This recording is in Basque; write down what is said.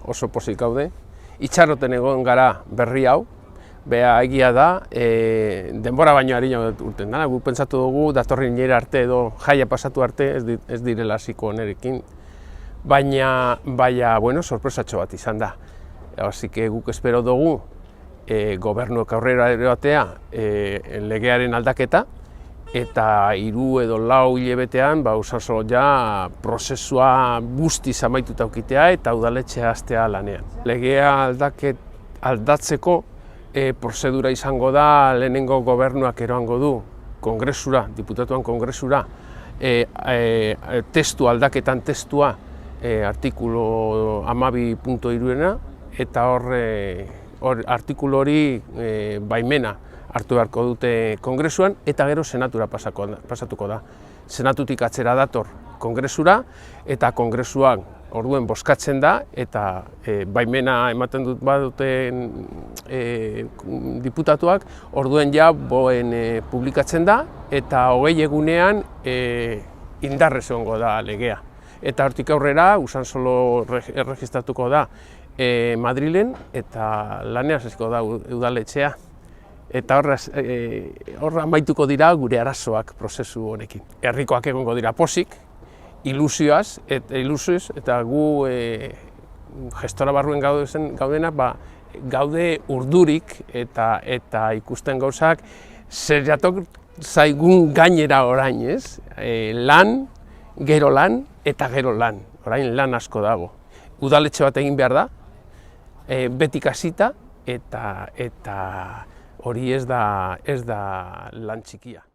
oso pozik gaude. Itxaroten egon gara berri hau, bea egia da, denbora baino harina urten dana, guk pentsatu dugu datorren nire arte edo jaia pasatu arte ez direla hasiko nerekin, baina bueno, sorpresatxo bat izan da. Así que guk espero dugu gobernuak aurrera eratea legearen aldaketa, eta 3 edo 4 hilabetean Usansolo ja prozesua guztiz amaituta ukitea eta udaletxea hastea lanean. Legea aldatzeko prozedura izango da, lehenengo gobernuak eroango du kongresura, diputatuan kongresura, aldaketan testua, artikulu 12.3-ena, eta hor artikulu hori baimena hartu beharko dute kongresuan, eta gero senatura pasatuko da. Senatutik atzera dator kongresura, eta kongresuan orduen bozkatzen da, eta baimena ematen dut baduten diputatuak, orduen ja publikatzen da, eta 20 egunean indarrez egongo da legea. Eta hortik aurrera, Usansolo erregistratuko da Madrilen, eta lanean hasiko da udaletxea. Eta hor amaituko dira gure arazoak prozesu honekin. Herrikoak egongo dira pozik, ilusioz, eta gu gestora barruen gaudena, gaude urdurik eta ikusten gauzak zer jatok zaigun gainera orain, ez? Lan, gero lan eta gero lan. Orain lan asko dago. Udaletxe bat egin behar da, betik hasita, eta hori ez da lan txikia.